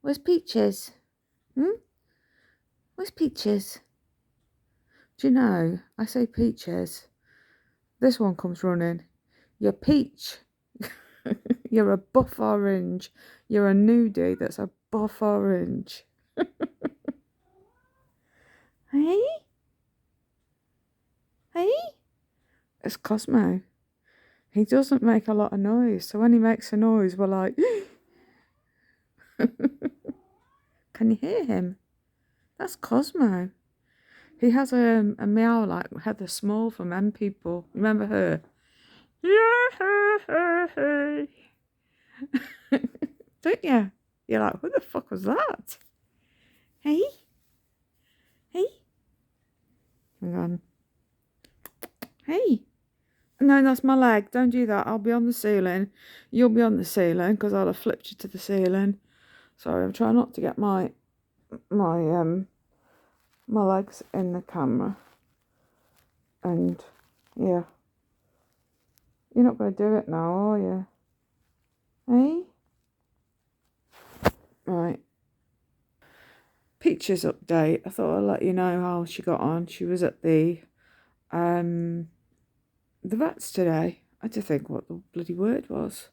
Where's Peaches? Where's Peaches? Do you know, I say Peaches. This one comes running. You're Peach. You're a buff orange. You're a nudie that's a buff orange. Hey? Hey? It's Cosmo. He doesn't make a lot of noise, so when he makes a noise, we're like, can you hear him? That's Cosmo. He has a meow like Heather Small from M People. Remember her? Yeah. Don't you? You're like, who the fuck was that? Hey? Hey? Hang on. Hey? No, that's my leg. Don't do that. I'll be on the ceiling. You'll be on the ceiling because I'll have flipped you to the ceiling. Sorry, I'm trying not to get my legs in the camera. And yeah, you're not going to do it now, are you? Hey? Right. Peaches update. I thought I'd let you know how she got on. She was at the vet's today. I had to think what the bloody word was.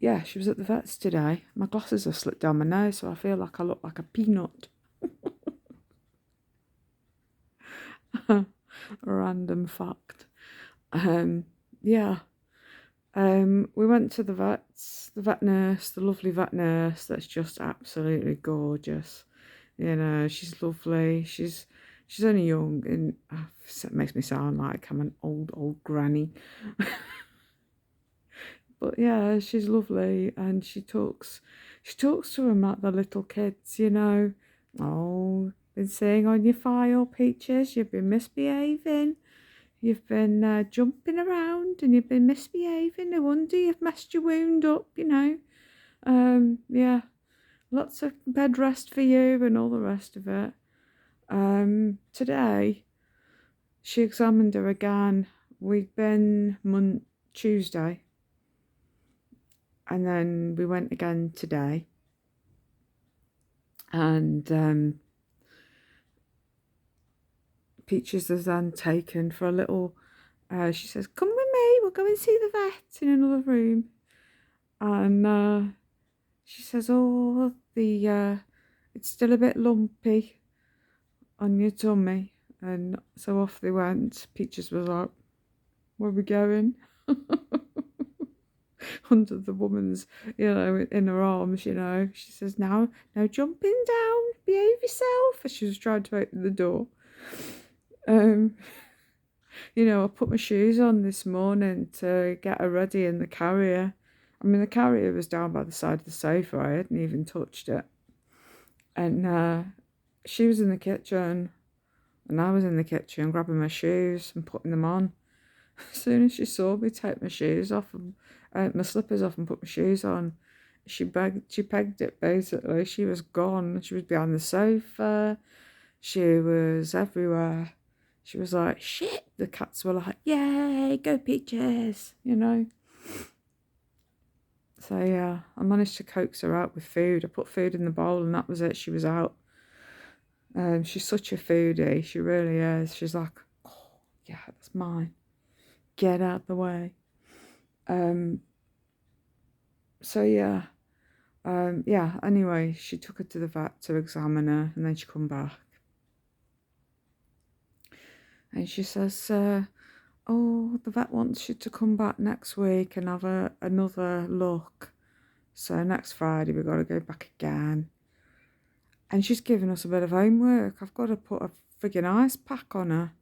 Yeah, she was at the vet's today. My glasses have slipped down my nose, so I feel like I look like a peanut. Random fact. Yeah. We went to the vet nurse, the lovely vet nurse that's just absolutely gorgeous. You know, she's lovely. She's only young, and it makes me sound like I'm an old granny. But yeah, she's lovely, and she talks to them like the little kids, you know. Oh, been saying on your file, Peaches, you've been misbehaving. You've been jumping around and you've been misbehaving. No wonder you've messed your wound up, you know. Yeah, lots of bed rest for you and all the rest of it. Today, she examined her again. We'd been Tuesday. And then we went again today. And Peaches was then taken for a little, she says, come with me, we'll go and see the vet in another room. And she says, oh, it's still a bit lumpy on your tummy. And so off they went. Peaches was like, where are we going? Under the woman's, you know, in her arms, you know. She says, no jumping down, behave yourself. As she was trying to open the door. You know, I put my shoes on this morning to get her ready in the carrier. I mean, the carrier was down by the side of the sofa. I hadn't even touched it. And she was in the kitchen, and I was in the kitchen grabbing my shoes and putting them on. As soon as she saw me take my shoes off, and my slippers off and put my shoes on, she pegged it basically. She was gone. She was behind the sofa. She was everywhere. She was like, shit. The cats were like, yay, go Peaches, you know. So yeah, I managed to coax her out with food. I put food in the bowl and that was it. She was out. She's such a foodie. She really is. She's like, oh, yeah, that's mine. Get out the way. So yeah. Yeah, anyway, she took her to the vet to examine her and then she come back. And she says, oh, the vet wants you to come back next week and have another look. So next Friday we've got to go back again. And she's given us a bit of homework. I've got to put a friggin' ice pack on her.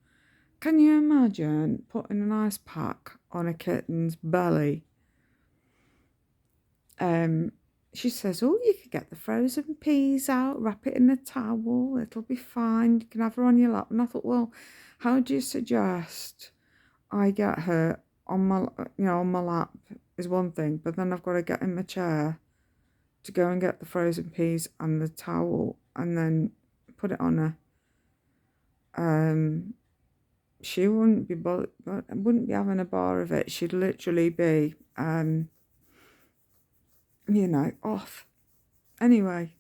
Can you imagine putting an ice pack on a kitten's belly? She says, oh, you could get the frozen peas out, wrap it in a towel, it'll be fine. You can have her on your lap. And I thought, well, how do you suggest I get her on my lap is one thing, but then I've got to get in my chair to go and get the frozen peas and the towel and then put it on her. She wouldn't be having a bar of it. She'd literally be, you know, off. Anyway,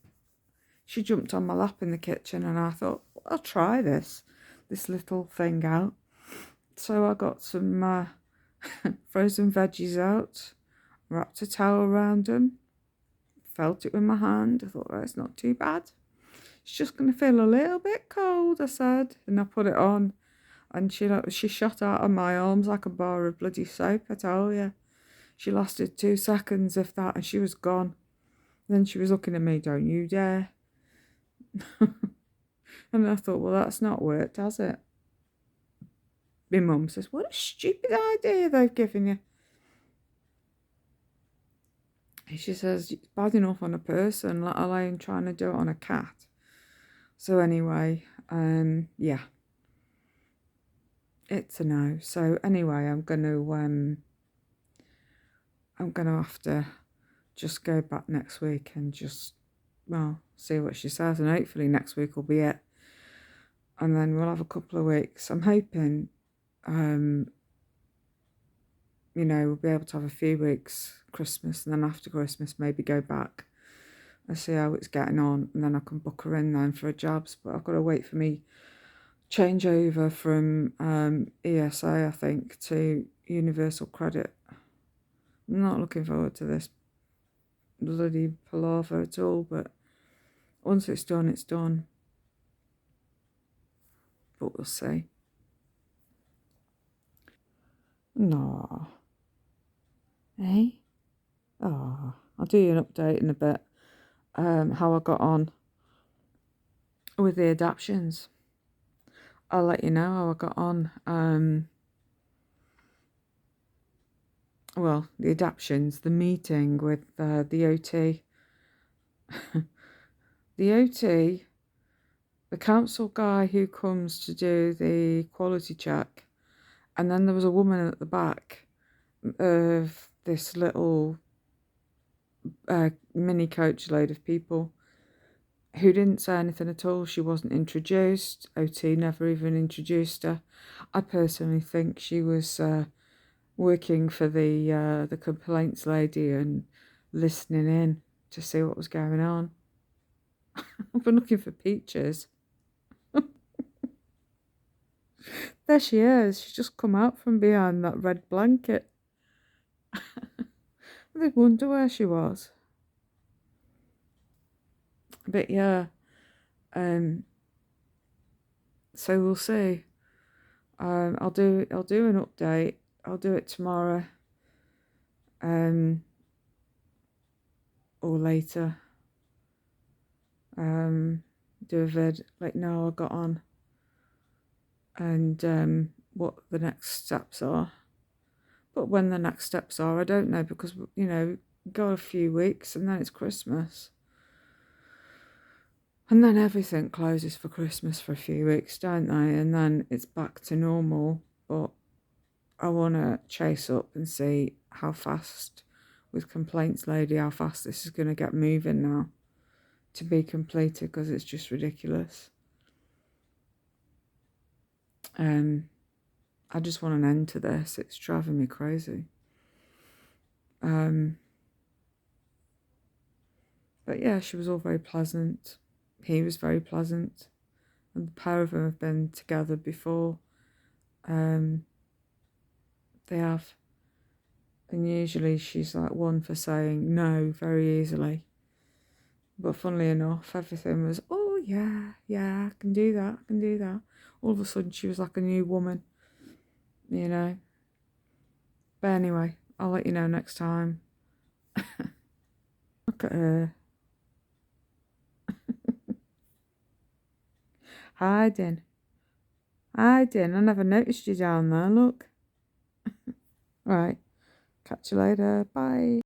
she jumped on my lap in the kitchen and I thought, I'll try this little thing out. So I got some frozen veggies out, wrapped a towel around them, felt it with my hand. I thought, well, it's not too bad. It's just going to feel a little bit cold, I said. And I put it on and she shot out of my arms like a bar of bloody soap, I tell you. She lasted 2 seconds, if that, and she was gone. Then she was looking at me, don't you dare. And I thought, well, that's not worked, has it? My mum says, what a stupid idea they've given you. She says, it's bad enough on a person, let alone trying to do it on a cat. So anyway, yeah. It's a no. So anyway, I'm gonna have to just go back next week and just, well, see what she says, and hopefully next week will be it. And then we'll have a couple of weeks. I'm hoping, we'll be able to have a few weeks Christmas, and then after Christmas maybe go back and see how it's getting on, and then I can book her in then for a jabs. But I've got to wait for me change over from ESA, I think, to Universal Credit. I'm not looking forward to this bloody palaver at all, but once it's done, it's done. But we'll see. No. Eh? Oh, I'll do you an update in a bit. How I got on with the adaptions. I'll let you know how I got on. Well, the adaptions, the meeting with the OT. The OT, the council guy who comes to do the quality check, and then there was a woman at the back of this little mini coach load of people who didn't say anything at all. She wasn't introduced. OT never even introduced her. I personally think she was working for the complaints lady and listening in to see what was going on. I've been looking for Peaches. There she is. She's just come out from behind that red blanket. I did wonder where she was. But yeah, so we'll see. I'll do an update. I'll do it tomorrow, or later. Do a vid, like, no, I got on, and what the next steps are. But when the next steps are, I don't know, because go a few weeks and then it's Christmas. And then everything closes for Christmas for a few weeks, don't they? And then it's back to normal. But I want to chase up and see how fast, with complaints lady, how fast this is going to get moving now to be completed, because it's just ridiculous. I just want an end to this. It's driving me crazy. But yeah, she was all very pleasant. He was very pleasant. And the pair of them have been together before. They have. And usually she's like one for saying no very easily. But funnily enough, everything was, oh yeah, I can do that. All of a sudden she was like a new woman, But anyway, I'll let you know next time. Look at her. Hiding. I never noticed you down there, look. Right, catch you later, bye.